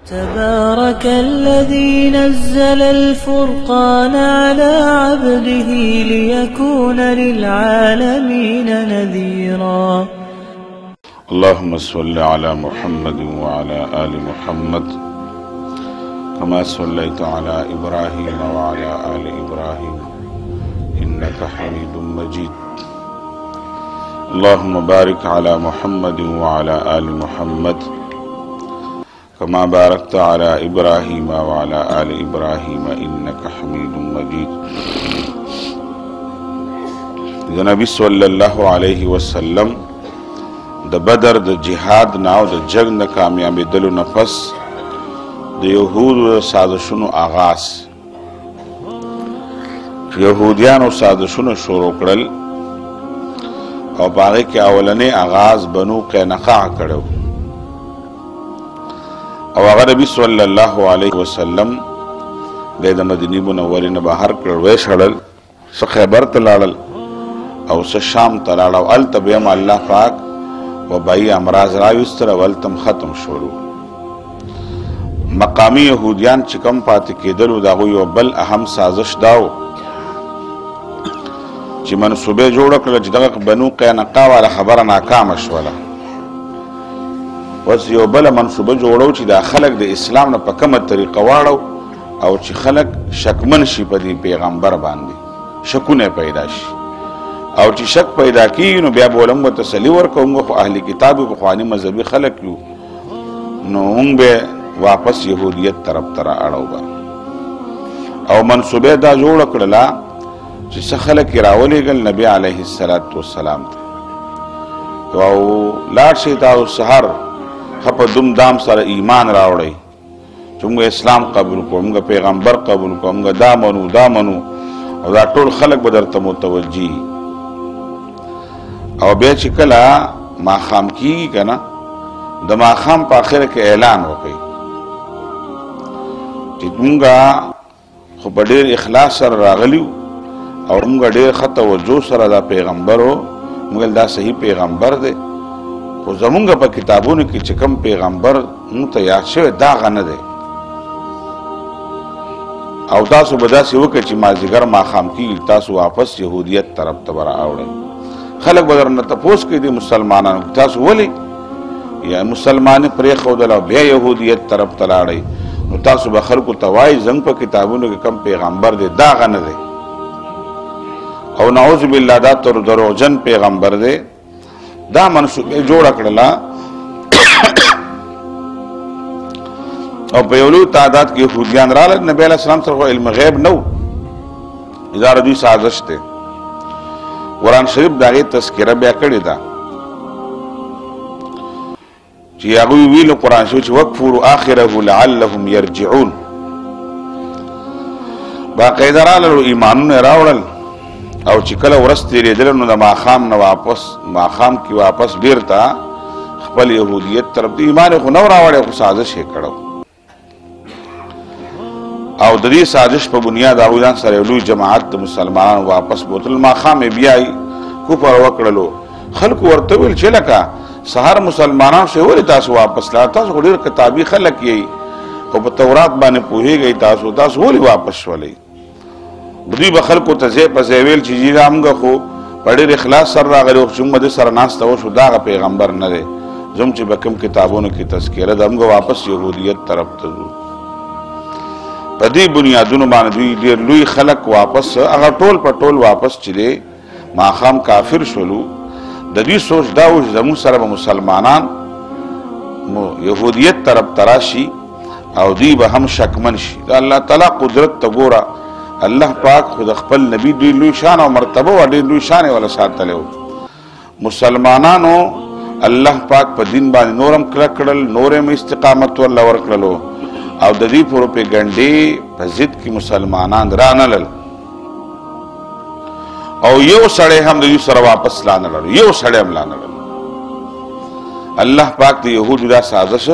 تبارك الذي نزل الفرقان على عبده ليكون للعالمين نذيرا. اللهم صل على محمد وعلى آل محمد كما صليت على إبراهيم وعلى آل إبراهيم إنك حميد مجيد. اللهم بارك على محمد وعلى آل محمد كما باركت على إبراهيم وعلى آل إبراهيم إنك حميد مجيد. د نبی صلی الله علیه وسلم د بدر د جهاد نه او د جنگ نه کامیابېدلو نه پس د یهودو د سازشونو آغاز یهودیانو سازشونه شروع کړل او په هغې کې اولنی آغاز بنو قینقاع کړی او هغه نبی صلی الله علیه وسلم بیا د مدینې منورې نه بهر کړل ویې شړل څه خیبر ته لاړل او څه شام ته لاړل او هلته بیا هم الله پاک وبایي امراض راویستل او هلته ختم شولو. مقامي یهودیان چې کم پاتې کېدلو د هغوی یو بل اهم سازش دا و چې منصوبې جوړه کړله چې دغه بنو قینقاع والا خبره ناکامه شوله. اوس یو بله منصوبه جوړو چې دا خلک د اسلام نه په کومه طریقه واړو او چې خلک شکمن شي په دې پیغمبر باندې، شکونه پیدا شي او چې شک پیدا کیږي نو بیا به ولم تسلي ورکوو. موږ خو اهل کتاب یو، پخواني مذهبي خلک یو، نو موږ به واپس یهودیت طرف ته رااړو به. او منصوبې دا جوړه کړله چې څه خلک یې راولېږل نبي علیه السلام ته او لاړ شئ تاسو سهار ښه په دوم دام سره ایمان راوړئ چې موږ اسلام قبول کړو، موږ پیغمبر قبول کړو، موږ دا منو او دا ټول خلک به درته متوجي. او بیا چې کله ماښام کېږي که نه د ماښام په اخره کې اعلان وکړئ چې موږ خو په ډېر اخلاص سره راغلي او موږ ډېر ښه توجه سره دا پیغمبر و، موږ دا صحیح پیغمبر دی، خو زمونږ په کتابونو کې چې کوم پیغمبر موږ ته یاد شوی دا هغه نه دی. او تاسو به داسې وکړئ چې مازدیګر ماښام کېږي تاسو واپس یهودیت طرف ته به راوړئ. خلک به درنه تپوس کوي د مسلمانانو تاسو ولې یا مسلمان پرېښودل او بیا یهودیت طرف ته لاړئ، نو تاسو به خلکو ته وایئ زموږ په کتابونو کې کوم پیغمبر دی دا هغه نه دی او نعوذ بالله دا دروغجن پیغمبر دی. دا منصوبې جوړه کړله او په یو لوی تعداد کې یهودیان راغلل. نبي علیه السلام سره خو علم غیب نه و، دا د دوی سازش دی. قرآن شریف د هغې تذکره بیا کړې ده چې هغوی ویلو قرآن شریف چې وکفروا آخره لعلهم یرجعون. باقاعده راغلل ایمانونه یې راوړل او چې کله ورځ تېرېدله نو د ماښام نه ماښام کې واپس بېرته خپل یهودیت طرف ته ایمان یې خو نه و راوړی خو سازش یې کړی او د دې سازش په بنیاد هغوی ځان سره یو لوی جماعت د مسلمانانو واپس بوتل. ماښام یې بیا کفر وکړلو. خلکو ورته ویل چې لکه سهار مسلمانان شئ ولې تاسو واپس لاړ، تاسو خو ډېر کتابي خلک یئ او په تورات باندې پوهېږئ، تاسو ولې واپس شولئ؟ دوی به خلکو ته ځای په ځای ویل چې جیره موږ خو په ډېر اخلاص سره راغلي وو چې موږ د سره ناسته وشو دا هغه پیغمبر نه دی، زموږ چې به کوم کتابونو کې تذکره ده موږ واپس یهودیت طرف ته ځو. په دې بنیادونو باندې دوی ډېر لوی خلک واپس هغه ټول په ټول واپس چې دی ماښام کافر شولو. د دوی سوچ دا و چې زموږ سره به مسلمانان یهودیت طرف ته راشي او دوی به هم شکمن شي. د الله تعالی قدرت ته ګوره، الله پاک خو د خپل نبی دوی لوی شان او مرتبه و ډېر لوی شان یې وله ساتلی و. مسلمانانو الله پاک په دین باندې نورم کلک کړل، نور هم استقامت ورله ورکړلو او د دې پروپیګنډې په ضد کې مسلمانان رانلل او یو سړی هم د دوی سره واپس لانلل، یو سړی هم لانلل. الله پاک د یهودو دا سازش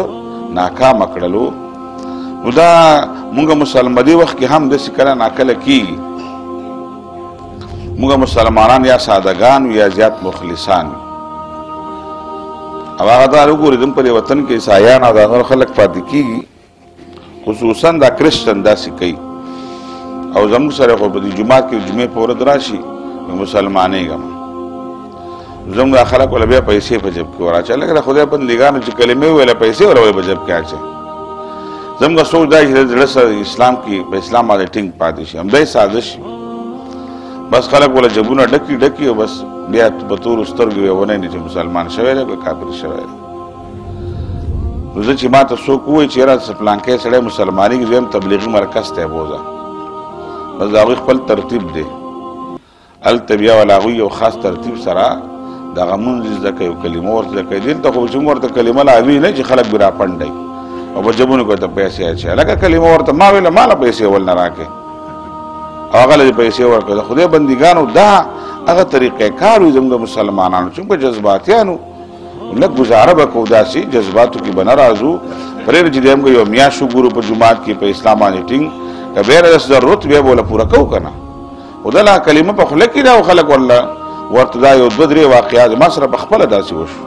ناکامه کړلو. نو دا مونږ مسلمان دی وخت کې هم داسې کله ناکله کېږي، مونږ مسلمانان یا سادهګان یا زیات مخلصان او هغه دا وګورئ زموږ په دې وطن کې عیسایان او دا نور خلک پاتې کېږي خصوصا دا کرسچن داسې کوي او زموږ سره خو په دې جومات کې جمعې په ورځ راشي مسلمانېږم زموږ دا خلک وله بیا پیسې په جب کې وراچوي لکه د خدای بندګانو چې کلمې وویله پیسې وله په جب کې اچوي زموږ سوچ دا چې د زړه سره اسلام کې په اسلام باندې ټینګ پاتې شي همدای سازش بس خلک وله جبونه ډکي او بس بیا په تورو سترګو یې ونی چې مسلمان شوی دی که کافر شوی دی نو زه چې ما ته څوک ووایي چې یاره پلانکی سړی مسلمانېږي دویم تبلیغي مرکز ته یې بوځه بس د هغوی خپل ترتیب دی هلته بیا وله هغوی یو خاص ترتیب سره دغه مونځ زده کوي او کلمه ورته زده کوي دلته خو چې موږ ورته کلمه لاوي نه چې خلک به راپنډوي او په جبونو کې ورته پیسې اچوي لکه کلمه ورته ما ویله ماله پیسې ول نه راکړې او هغه له پیسې ورکړه د خدای بندګانو دا هغه طریقې کار وي زموږ مسلمانانو چې په جذباتیانو لږ ګزاره به کوو داسې جذباتو کې به نه راځو پرېږده چې دی موږ یو میاشت وګورو په جومات کې په اسلام باندې ټینګ که بیا د ضرورت بیا به وله پوره کوو که نه خو دله کلمه په خوله کې ده او خلک ورته دا یو دوه درې واقعات ما سره په خپله داسې وشو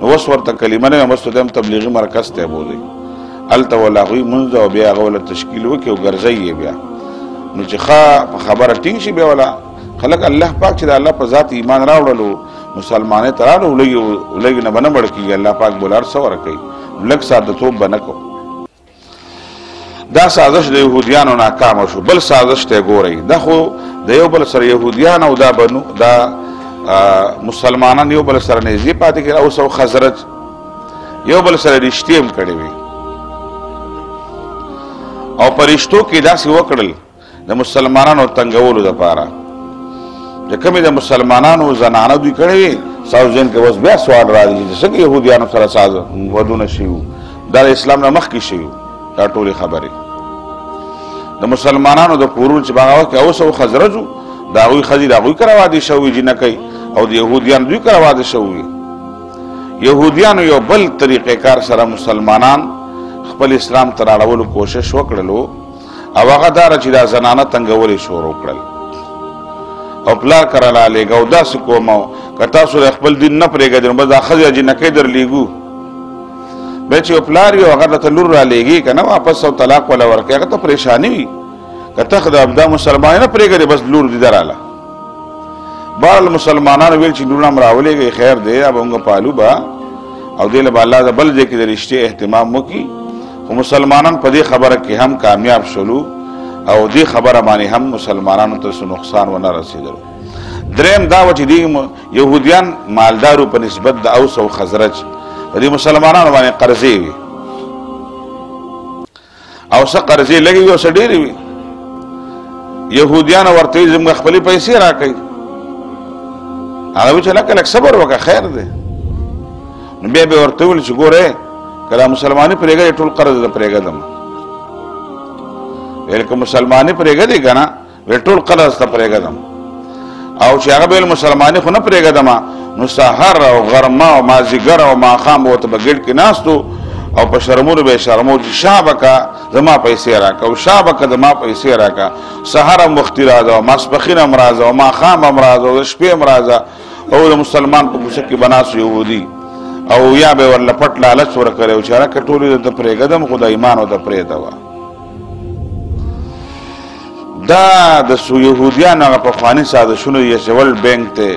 نو اوس ورته کلمه نه یم اوس ته هم تبلیغي مرکز ته یې بوځئ هلته وله هغوی مونځ او بیا هغه وله تشکیل وکړي او ګرځئ یې بیا نو چې ښه په خبره ټینګ شي بیا وله خلک الله پاک چې د الله په ذات ایمان راوړلو مسلمانۍ ته راغلو لږ نه به نه مړه کېږي الله پاک به له هر څه ورکوي لږ سادتوب به نه کوو دا سازش د یهودیانو ناکامه شو بل سازش ته ګورئ دا خو د یو بل سره یهودیان او دا مسلمانان یو بل سره نږدې پاتې کړي اوس او خزرج یو بل سره رشتې هم کړې وي او په رشتو کې داسې وکړل د مسلمانانو تنګولو دپاره چې کومې د مسلمانانو زنانه دوی کړې وي ستاسو ذهن کې اوس بیا سوال راځي چې څنګه یهودیانو سره ودونه شوي وو دا د اسلام نه مخکې شوي دا ټولې خبرې د مسلمانانو د کورونو چې په هغه وخت کې اوس او خزرج وو د هغوی ښځې د هغوی کره واده شوي جینکۍ او د یهودیانو دوی کره واده شوي یهودیانو یو بل طریقې کار سره مسلمانان خپل اسلام ته راړولو کوشش وکړلو او هغه داره چې دا زنانه تنګولې شروع کړل او پلار کره رالېږه او داسې کوم که تاسو د خپل دین نه پرېږدئ نو بس دا ښځې جینکۍ در لیږو بیا چې یو پلار وي هغه درته لور رالېږي که نه واپس او طلاق وله ورکوي هغه ته پریشاني وي که ته دا مسلمانۍ نه پرېږدې بس لور دې دراله بهرحال مسلمانانو ویل چې لور هم راولېږئ خیر دی دا به موږ پالو به او دې له به الله بل ځای کې د رشتې اهتمام وکړي خو مسلمانان په دې خبره کې هم کامیاب شولو او دې خبره باندې هم مسلمانانو ته څه نقصان ونه رسېدلو درېیم دا و چې دې یهودیان مالدارو په نسبت د اوس او خزرج په دې مسلمانانو باندې قرضې وي او څه قرضې لږې وي او څه ډېرې وي یهودیانو ورته وي زموږ خپلې پیسې راکوئ هغه وي چې لږ صبر وکړه خیر دی نو بیا به ورته ویل چې ګورې که دا مسلماني پرېږدې ټول قرض د پرېږدم ویل که مسلماني پرېږدې که نه ویل ټول قرض ته پرېږدم او چې هغه به ویل مسلماني خو نه پرېږدم نو سحر او غرمه او مازدیګر او ماښام به ورته به ګېډ کې ناستو او په شرمونو به یې شرمو چې شابکه زما پیسې راکړه او شابکه زما پیسې راکړه سحر هم وختي راځه او ماسپښین هم راځه او ماښام هم راځه او د شپې هم راځه او د مسلمان په کوڅه کې به ناست یهودي او یا به ورله پټ لالچ ورکړی او چې هلکه ټولې درته پرېږدم خو د ایمان ورته پرېږده وه دا د یهودیانو هغه پخواني سازشونو یسول بینک دی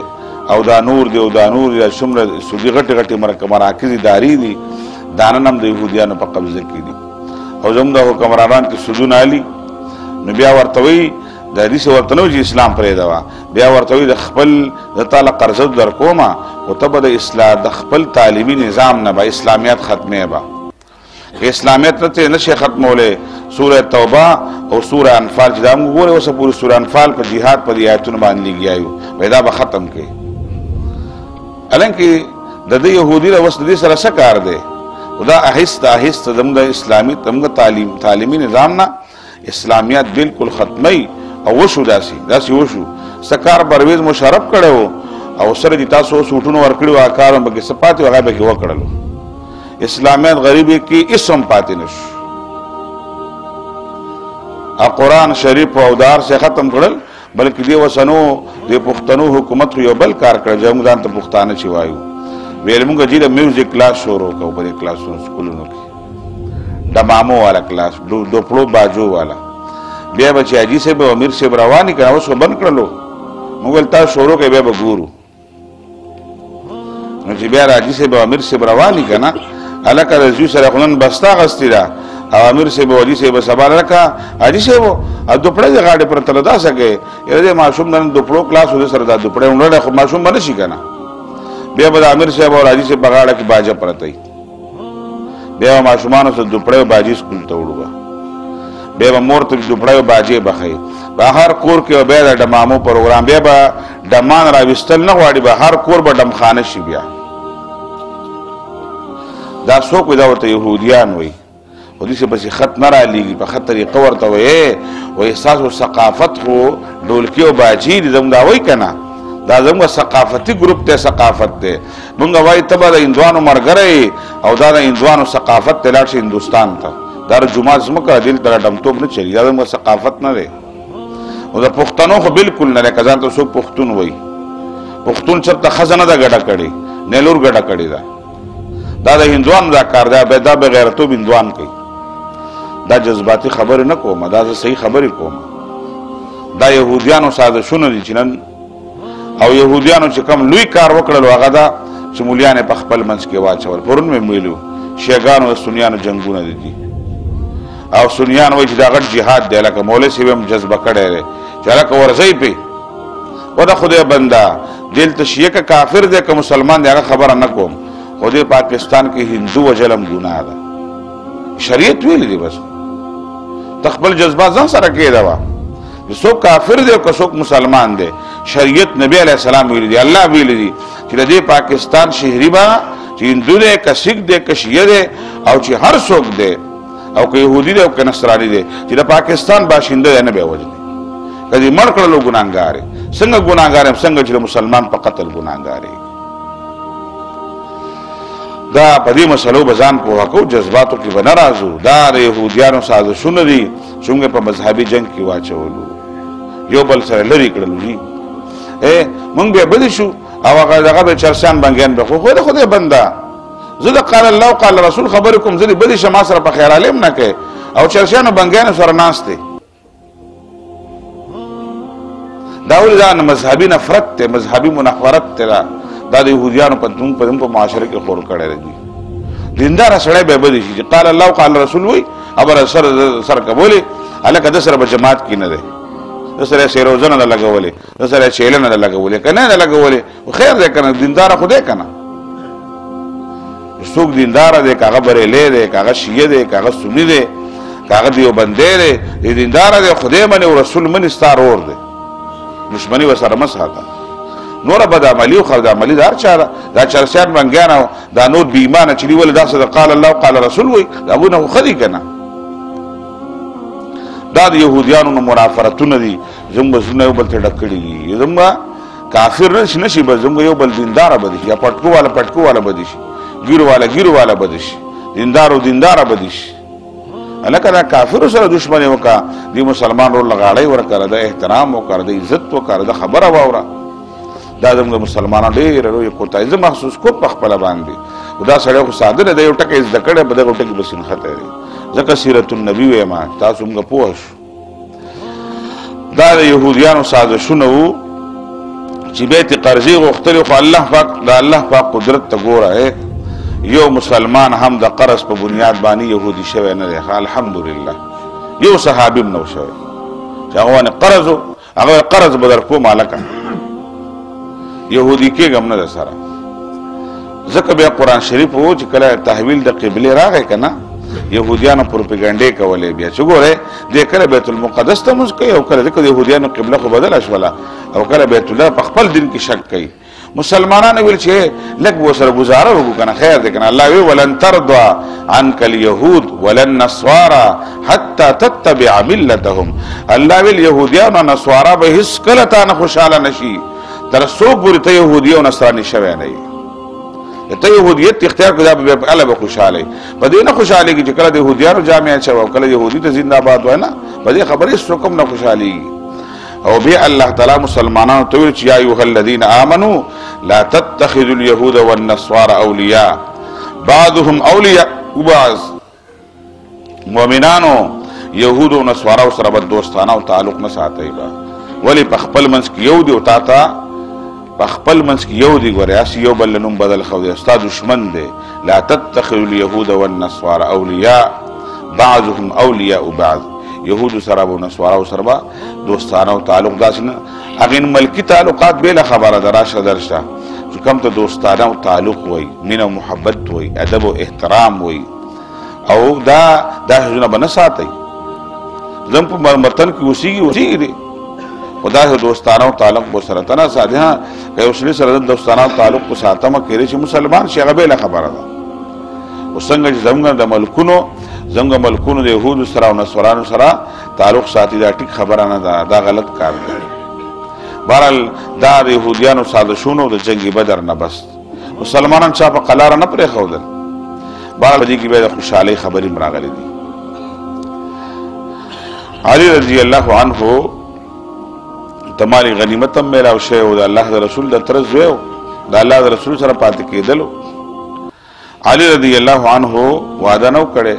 او دا نور دی او دا نور دی څومره سودي غټې غټې مراکز ادارې دي دا نن هم د یهودیانو په قبضه کې دي او زموږ د حکمرانان کې سودونه علي نو بیا ورته وایي د حدیث ورته نه چې اسلام پرېږده وه بیا ورته وایي د خپل د تاله قرضه در کومه خو ته به د خپل تعلیمي نظام نه به اسلامیت ختمې به اسلامیت نه نشي ختمولی سوره توبه او سوره انفال چې دا موږ ګورئ اوسه پورې سوره انفال په جهاد په دې آیتونو باندې لګیا یو وایي دا به ختم کړي حالانکې د دې یهودي له اوس د دې سره څه کار دی خو دا آهسته آهسته زموږ د اسلامي زموږ تعلیمي نظام نه اسلامیت بالکل ختمی او وشو داسې وشو څه کار پرویز مشرف کړی و او سره دې تاسو سوټونه ورکړي وو کار هم پکې څه پاتې و هغه پکې وکړلو اسلامیت غریبي کې اسم پاتې نشو قرآن شریف او دار سے ختم کړل بلکې دې وسنو د پښتنو حکومت یو بل کار کړ چې موږ ځان ته پښتانه چې وایو ویل موږ چې د میوزیک کلاس شروع کوو په دې کلاسونو سکولونو کې دمامو والا کلاس دوپړو باجو والا بیا به چې حاجي صاحب او امیر صاحب رواني که اوس خو بند کړلو موږ ویل تاسو شروع کوئ بیا به ګورو نو چې بیا حاجي صاحب او امیر صاحب رواني که نه هلکه د زوی سره خو نن بسته اغستې ده او امیر صاحب او حاجي صاحب سبا لکه حاجي صاحب دوپړه دې غاړې پرته له داسه کوې یاره دې ماشوم نن دوپړو کلاس و دې سره دا دوپړې وړلی خو ماشوم به نه شي که نه بیا به د امیر صاحب او حاجي صاحب په غاړه کې باجه پرته وي بیا به ماشومانو سره دوپړی او باجې سکول ته وړو به بیا به مور ته دوپړی او باجې به ښیي په هر کور کې به بیا د ډمامو پروګرام بیا به ډمان راویستل نه غواړي به هر کور به ډمخانه شي بیا دا څوک وي دا ورته یهودیان وایي خو داسې پسې خط نه رالیږي په ښه طریقه ورته وایي ستاسو ثقافت خو ډولکي او باجې دي زموږ دا وایي که نه دا زموږ ثقافتي ګروپ دی ثقافت دی مونږ وایي ته به د هندوانو ملګری او دا د هندوانو ثقافت دی لاړ شي هندوستان ته دا د جومات زموږه دلته ډمتوب نه چلي دا زموږ ثقافت نه دی او د پښتنو خو بالکل نه دی که ځان ته څوک پښتون وایي پښتون چېرته ښځه نه ده ګډه کړې نیلور ګډه کړې ده دا د هندوانو دا کار دی دا بې غیرتوب هندوان کوي دا جذباتي خبرې نه کوم دا زه صحیح خبرې کوم دا یهودیانو سازشونه دي چې نن او یهودیانو چې کوم لوی کار وکړلو هغه دا چې مولیان په خپل منځ کې واچول پرون مې ویلو شیګانو د سنیانو جنګونه دي او سنیان وایي چې دا غټ جهاد دی لکه مولوي صاحب هم جذبه کړی دی چې هلکه ورځئ پې و د خدای بنده دلته شیعه که کافر دی که مسلمان دی هغه خبره نه کوم خو دې پاکستان کې هندو وژل هم ګناه ده شریعت ویلی دی بس ته خپل جذبات ځان سره کېده وه څوک کافر دی او که څوک مسلمان دی شریعت نبی علیہ السلام ویلی دی الله ویلی دی چې د دې پاکستان شهري به چې هندو دی که سیخ دی که شیعه دی او چې هر څوک دی او که یهودي دی او که نصراني دی چې د پاکستان باشنده دی نه به یې وژني که دې مړ کړلو ګناهګار یې څنګه ګناهګار یم څنګه چې د مسلمان په قتل ګناهګار یې دا په دې مسلو به ځان پوهه کوو جذباتو کې به نه راځو دا د یهودیانو سازشونه دي چې موږ په مذهبي جنګ کې واچولو یو بل سره لرې کړلو جي موږ بیا بدې شو او هغه به چرسیان بنګیان به خو د خدای بنده زه د قال الله قال رسول خبرې کوم زه دې بدې شم ما سره په خیر عالم نه کوې او چرسیانو بنګیانو سره ناست دی دا ولې دا مذهبي نفرت دی مذهبي منافرت دی دا د یهودیانو په معاشره کې خور کړی دی دینداره سړی به بدې شي چې قال الله قال رسول وایي خبره سر کبولې هلکه ده سره به جماعت کې نه دی ده سره یې سیروزه نه ده لګولې ده سره یې چیله نه ده لګولې که نه ده لګولې خیر دی که نه دینداره خو دی که نه څوک دینداره دی که هغه بریلی دی که هغه شیعه دی که هغه سني دی که هغه دیوبندی دی دینداره دی خدای منې او رسول منې ستا رور دی دشمني ورسره مه ساته نوره بدعملي او خردعملي د هر چا ده دا چرسیان بنګیان او دا نور بې ایمانه چې دي ولې داسې د قال الله قال رسول وایي د هغوی نه خو ښه دي که نه دا د یهودیانو نه منافرتونه دي زموږ به زړونه یو بل ته ډک کړي دي زموږ کافر نه شي به زموږ یو بل دینداره به دي شي یا پټکو والا پټکو والا به دي شي ګیرو والا ګیرو والا به دي شي دیندارو دینداره به دي شي هلکه دا کافرو سره دشمني وکړه دې مسلمان ورله غاړی ورکړه د احترام وکړه د عزت وکړه د خبره واوره دا زموږ مسلمانان ډېره لویه کوتاهي زه محسوس کوم په خپله باندې دا سړی خو ساده نه دی یو ټکی زده کړی په دغه ټکي به سینختی دی ځکه سیرت النبي ویم تاسو موږ پوه شو دا د یهودیانو سازشونه وو چې بیت قرضې غوښتلې خو الله پاک د الله پاک قدرت ته ګوره یو مسلمان هم د قرض په بنیاد باندې یهودي شوی نه دی الحمدلله یو صحابي هم نه و شوی چې هغه باندې قرض و هغه قرض به در کوم هلکه یهودي کېږم نه ده سره ځکه بیا قرآن شریف و چې کله تحویل د قبلې راغی که نه یهودیانو پروپیګنډې کولې بیا چې ګورئ دې کله بیت المقدس ته مونځ کوي او کله ځکه د یهودیانو قبله خو بدله شوله او کله بیت الله په خپل دین کې شک کوي مسلمانانو ویل چې لږ به ورسره ګزاره وکړو که نه خیر دی که نه الله وی ولن ترضى عنك اليهود ولا النصارى حتى تتبع ملتهم الله ویل یهودیانو نصوارا به هېڅکله تا نه خوشحاله نه شي تر څو پورې ته یهودي او نصراني شوی نه یې ته یهودیت اختیار کړه دا به الله به خوشاله په دې نه خوشالېږي چې کله د یهودیانو جامع اچوه او کله یهودي ته زنده‌باد وایي نه په دې خبرې هېڅوک هم نه خوشالېږي او بیا الله تعالی مسلمانانو ته ویل چې یا ایها الذین آمنوا لا تتخذوا اليهود والنصارى اولیاء بعضهم اولیاء بعض مؤمنانو یهود او نصارا سره به دوستانه او تعلق نه ساتي با ولی په خپل منځ کې یو دی او تا په خپل منځ کې یو دی ګوره اس یو بل نوم بدل خو دی استاد دشمن دی لا تتخذوا اليهود والنصارى اولیاء بعضهم اولیاء بعض یهود سره او نصارا سره به دوستانه او تعلق داسې نه هغه ملکی تعلقات به خبره دراشه درشته چې کوم ته دوستانه او تعلق وای مینه او محبت وای ادب او احترام وای او دا څه نه ساتي زم په مرتن کې اوسېږي دي خدا سے دوستانه او تعلق بو سره تنا ساده یو سړي سره دوستانه او تعلق کو ساتمه کړي چې مسلمان شي هغه به خبره ده وسنګ چې زموږ ملکونو د يهودو سره او نصرانو سره تعلق ساتي دا ټیک خبره نه ده دا غلط کار دی بهرحال دا د يهوديانو سازشونو د جنگ بدر نه بس مسلمانان چا په قلاره نه پرې خودل بهرحال دې کې به خوشالي خبرې مراغلي دي علي رضی الله عنه تماری غنیمت هم میراو شوی او د الله د رسول د تر زوی د الله د رسول سره پاتې کېدلو علي رضی الله عنه وعده نو کړي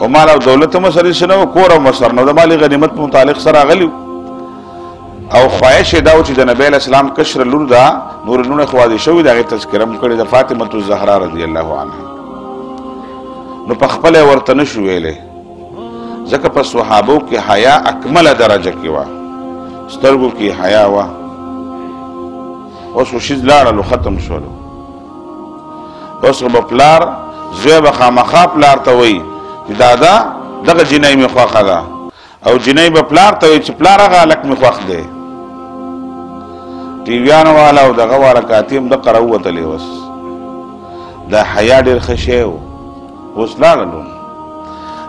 او مال او دولت هم سره شنو کور او مسر نو د مالی غنیمت متعلق سره غلی او خواهش دا چې د نبی اسلام کشر لور دا نور نونه خواږي شوی دغه تذکرہ کړي د فاطمه الزهرا رضی الله عنها نو په خپل ورته نشو ویلې ځکه په صحابو کې حیا اکمل درجه کې و سترګو کې حیا و اوس وشي لاړو ختم شولو اوس په پلار زوی به خامخا پلار ته وای چې دادا دغه جنۍ می خوخه ده او جنۍ به پلار ته وای چې پلار هغه الک می خوخ ده ټیویانو والا او دغه ورکاتیم د قروته لیوس دا حیا ډیر خشه اوس لاړو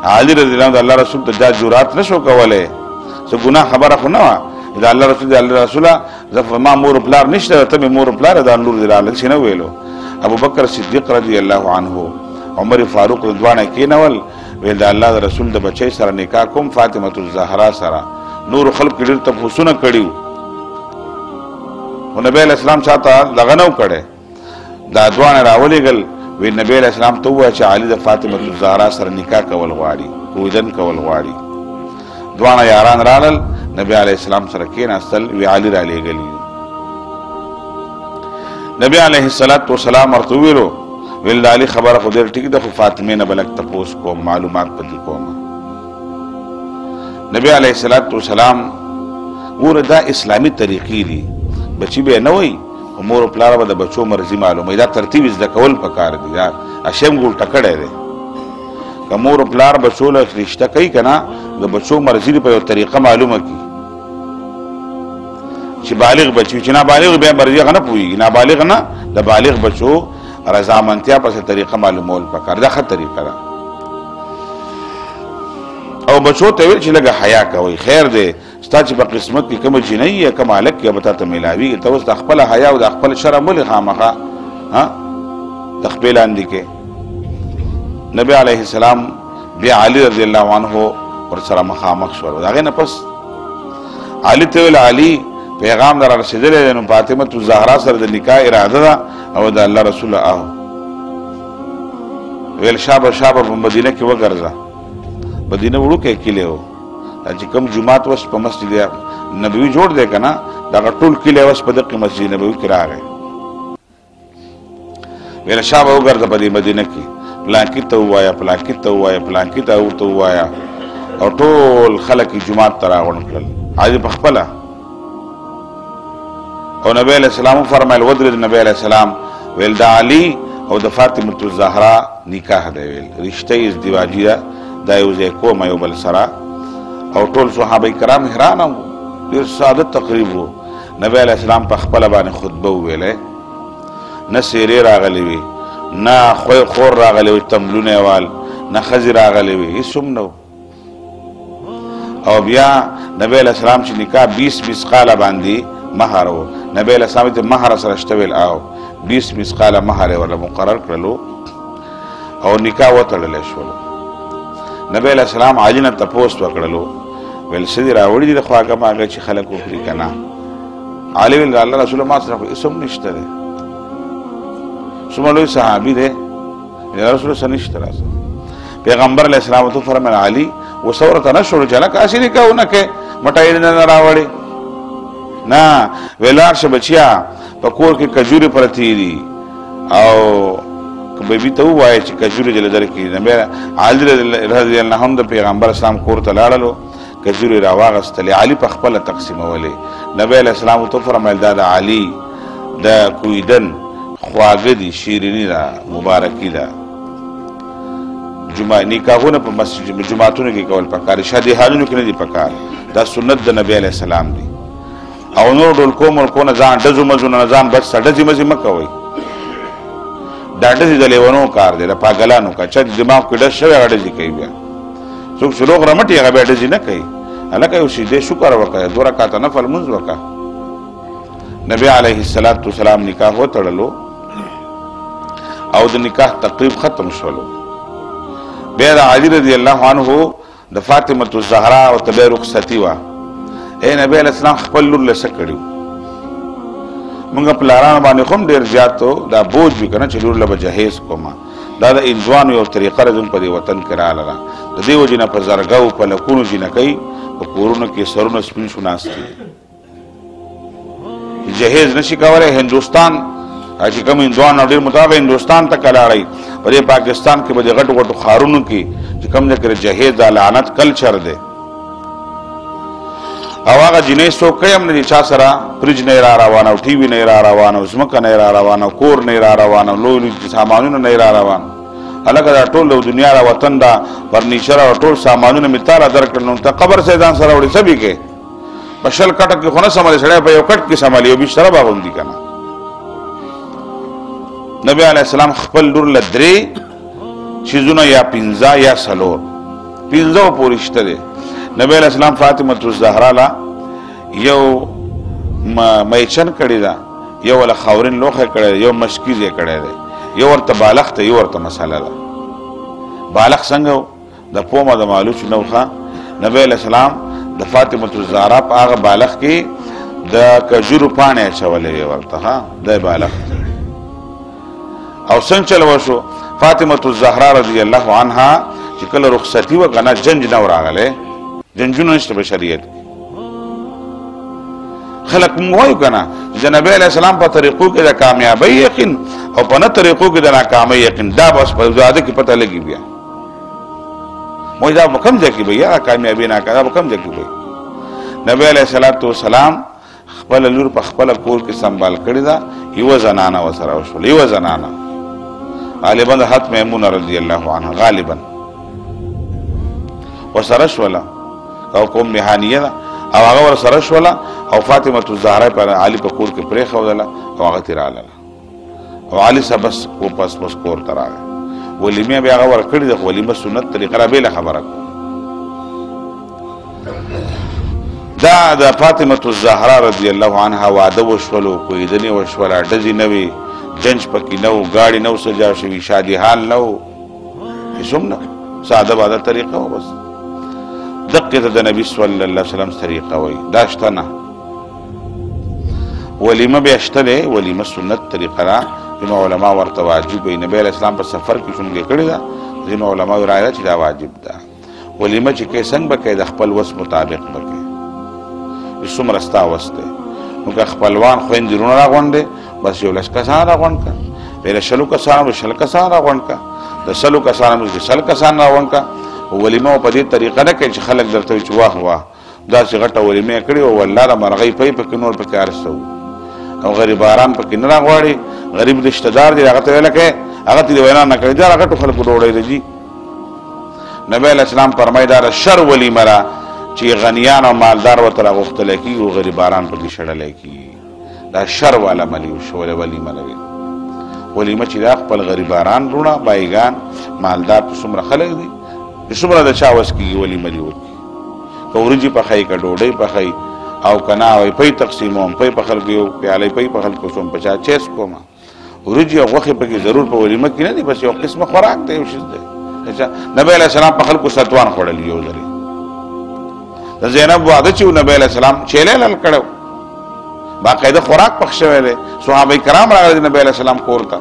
علي رضی الله عنه الله رسول ته جرأت نشو کوله څه ګناه خبره خو نه دا الله رسول زف ما مور پلار نشته ته مور پلار دا نور دی الله شنو ویلو ابو بکر صدیق رضی الله عنه عمر فاروق رضوانه کینول ویل دا الله رسول د بچی سره نکاح کوم فاطمه الزهرا سره نور خلق ډیر تفوسونه کړیو او نبی اسلام چاته لغنو کړي دا دوانه راولېګل وی نبی اسلام ته وایي چې علي د فاطمه الزهرا سره نکاح کول غواړي کویدن کول غواړي دوانه یاران رالل نبی علیہ السلام سره کېناستل وی علي را لېږلي نبی علیہ السلام ورته ویلو ویل د علي خبره خو ډېر ټیک ده خو فاطمې نه به لږ تپوس کوم معلومات به دې کوم نبی علیہ السلام ګوره دا اسلامي طریقې دي بچي به نه وایي خو مور پلار به د بچو مرضي معلوموي دا ترتیب زده کول پکار دي دا اشم ګول ټکړی دی که مور پلار بچو له رشته کوي که نه د بچو مرضي په یو طریقه معلومه کړي چې بالغ بچي چې نابالغ بیا مرضي هغه نه پوهېږي نابالغ نه د بالغ بچو رضامندتیا پسې طریقه معلومول پکار دا ښه طریقه ده او بچو ته ویل چې لږه حیا کوئ خیر دی ستا چې په قسمت کې کومه جنۍ یا کوم هلک یا به تا ته میلاویږي ته اوس د خپله حیا او د خپل شرم ولې خامخا د خپې لاندې کې نبی علیه السلام بیا علي رضی الله عنه ورسره مخامخ شول د هغې نه پس علي ته ویل علي پیغام در رسېدلی دی نو فاطمه الزهرا سره د نکاح اراده ده او د الله رسول آهو ویل شابه په مدینه کې وګرځه مدینه وړوکی کلی و چې کوم جومات وس په مسجد نبوي جوړ دی که نه دغه ټول کلی وس په دقې مسجد نبوي کې راغی ویل شابه وګرځه په دې مدینه کې پلانکي ته ووایه پلانکي ته ووایه پلانکي ته ورته ووایه او ټول خلک یې جومات ته راغونډ کړل حاجي په خپله او نبی علیہ السلام فرمایل ودرېد نبی علیہ السلام ویل د علي او د فاطمه الزهرا نکاح دی ویل رشته ازدواجي ده دا یو ځای کومه یو بل سره او ټول صحابه کرام حیرانه وو ډېر ساده تقریب و نبی علیہ السلام په خپله باندې خطبه وویلی نه څېرې راغلی وي نه خور راغلی وي تملونه وال نه ښځې راغلی وي هېڅ هم نه او بیا نبی علیہ السلام چې نکاح 20 مثقاله باندې مهر و نبی علیہ السلام ته مهر سره شته ویل او 20 مثقاله مهر یې ورله مقرر کړلو او نکاح وتړلی شولو نبی علیہ السلام علي نه تپوس وکړلو ویل څه دې راوړي دي د خواږه ماږه چې خلک وخوري که نه علي ویل د الله رسول ما سره خو هېڅ هم نشته دی څومره لوی صحابي دی رسول څه نشته راسه پیغمبر علیہ السلام تو فرمایل علی وسورته نشو چې لکه اسی نکاحونه کې مټای نه راوړي نه ویلار شه بچیا په کور کې کجوري پرتی دي او بیبي ته وایي چې کجوري جل درکې نبی علی رضی الله عنه د پیغمبر اسلام کور ته لاړلو کجوري راواغستلې علی په خپل تقسیمولې نبی علیہ السلام تو فرمایل دا د علی د کویدن خواږه دي شیرینی دا مبارکي دا جمعه نکاحونه په مسجد جمعهتونو کې کول پکار شادي حالونو کې نه دي پکار دا سنت د نبی علیہ السلام دی او نور ډول کوم نه ځان دزو مزو نه ځان بس سړه مزي مکوي دا د دې لیونو کار دی د پاګلانو کا چې دماغ کې ډېر شوی غړي کوي بیا څوک شروع رمټي هغه به ډېر نه کوي الکه یو شی دې شکر وکړه 2 رکعات نفل منځ وکړه نبی علیه الصلاۃ والسلام نکاح وتړلو او د نکاح تقریب ختم شولو بیا د علی رضی الله عنه د فاطمه الزهرا او تبه رخصتی وا اے نبی علیہ السلام خپل لور له سکړو مونږ په لاران باندې کوم ډیر زیاتو دا بوج وی کنه چې لور له جهیز کومه دا د انځوان یو طریقه راځم په دې وطن کې را لره د دې وجنه په زرګاو په لکونو جنکې په کورونو کې سرونه سپین شوناستي جهیز نشي کولای هندستان چې کوم انځوان ډیر مطابق هندستان ته کلاړی په پاکستان کې به غټ غټ خارونو کې چې کوم ځکه جهیز د لعنت کلچر دی او هغه جنې څوک هم نه چا سره فرج نه را روان او ټي وي نه را روان او زمکه نه را روان او کور نه را روان او لوی سامانونه نه را روان الګا دا ټول د دنیا را وطن دا فرنیچر او ټول سامانونه مثال درکړنو ته قبر سه ځان سره وړي سبي کې بشل کټ کې خونه سماله سړی په یو کټ کې سماله یو بشره باغوندي کنه نبی علیہ السلام خپل لور لدري چیزونه یا پنځه یا سلور پنځه پورشته دي نبی علیہ السلام فاطمه الزهرا لا یو میچن کړی دا یو ول خاورین لوخه کړی یو مشکیز یې کړی دی یو ورته بالغ ته یو ورته مساله ده بالغ څنګه د پومه د مالوچ نوخه نبی علیہ السلام د فاطمه الزهرا په هغه بالغ کې د کجورو پانه چولې ورته ها د بالغ او څنګه چلو شو فاطمه الزهرا رضی الله عنها چې کله رخصتی وکړه جنج نو راغله جنجونه نشته په شریعت خلق موایو کنه چې نبی علیہ السلام په طریقو کې د کامیابی یقین او په نه طریقو کې د ناکامۍ یقین دا بس په زاده کې پته لګي بیا موږ دا کم ځکه بیا کامیابی ناکامه کم ځکه بیا نبی علیہ الصلوۃ والسلام خپل لور په خپل کور کې سنبال کړی دا یو زنانه وسره وشول یو زنانه غالبا حت میمونه رضی الله عنها غالبا وسره شولا او کوم مهانیه او هغه ور سره شولا او فاطمه الزهرا پر علی په کور کې پرې خوله او هغه تیراله او علی سبس کو پس کور تراله ولیمه بیا هغه ور کړی د ولیمه سنت طریقه را به خبره دا د فاطمه الزهرا رضی الله عنها واده وشولو کوی دني وشولا دزي نوي جنج پکې نو گاڑی نو سجا شوی شادي حال نو هیڅ ساده باده طریقه و بس دقه د نبی صلی الله علیه وسلم طریقه وای داشتنه ولیمه به اشتله ولیمه سنت طریقه را نو علما ورته واجب وي نبی اسلام په سفر کې څنګه کړی دا نو علما راځي چې دا واجب ده ولیمه چې کې څنګه به کې د خپل وس مطابق وکړي څومره ستا وسته نو که خپلوان خويندرونه راغونډه بس یو لس کسان راغونډ کا پیله شلو کسان شل کسان راغونډ کا د شلو کسان شل کسان راغونډ کا ولیمه په دې طریقه نه کوي چې خلک درته چې واه واه دا چې غټه ولیمه کړي او والله را مرغۍ په نور په کار سو او غریباران په کې نه راغواړي غریب رشتہ دار دی هغه ته لکه هغه ته وینا نه کوي دا غټو خلکو ډوړې دی نبی علیہ السلام فرمایي دا شر ولیمه را چې غنیان او مالدار وتر غختل کی او غریباران په کې شړل کی دا شر والا ملي شو ولیمه لوي ولیمه چې دا خپل غریباران رونه بایگان مالدار څومره خلک دي څومره د چا وس کیږي ولیمه دی وکړي کورجی په خای کا ډوډۍ په خای او کنا او په تقسیموم په خلکو یو پیاله په خلکو څوم 50 کومه ورجی او غوخه په کې ضرور په ولیمه کې نه دي بس یو قسمه خوراک دی یو شی دی نبی علیہ السلام په خلکو ستوان خوړل یو ځری د زینب واده چې نبی علیہ السلام چیلل کړو باقاعده خوراک پخښوي دي صحابه کرام راغلي نبی علیہ السلام کور ته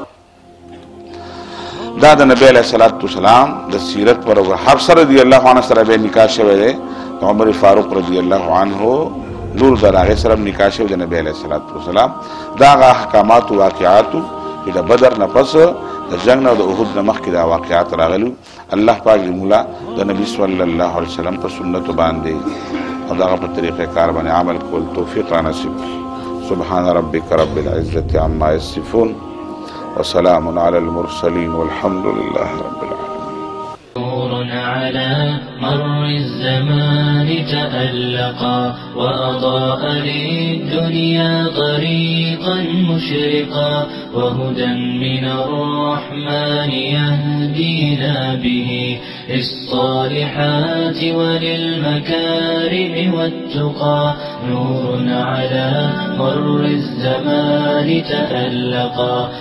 دا د نبی علیہ الصلوۃ والسلام د سیرت پر حفصه رضی الله عنها سره به نکاح شوه دی عمر فاروق رضی الله عنه نور دراغه سره نکاح شوه د نبی علیہ الصلوۃ والسلام دا احکامات او واقعات د بدر نه پس د جنگ نه د احد نه مخکې دا واقعات راغلو الله پاک دې مولا د نبی صلی الله علیه وسلم په سنت باندې او دا په طریقې کار باندې عمل کول توفیق نصیب. سبحان ربك رب العزة عما يصفون وسلام على المرسلين والحمد لله رب العالمين. نور على مر الزمان تألقا وأضاء للدنيا طريقا مشرقا وهدى من الرحمن يهدينا به للصالحات وللمكارم والتقى. نور على مر الزمان تألقا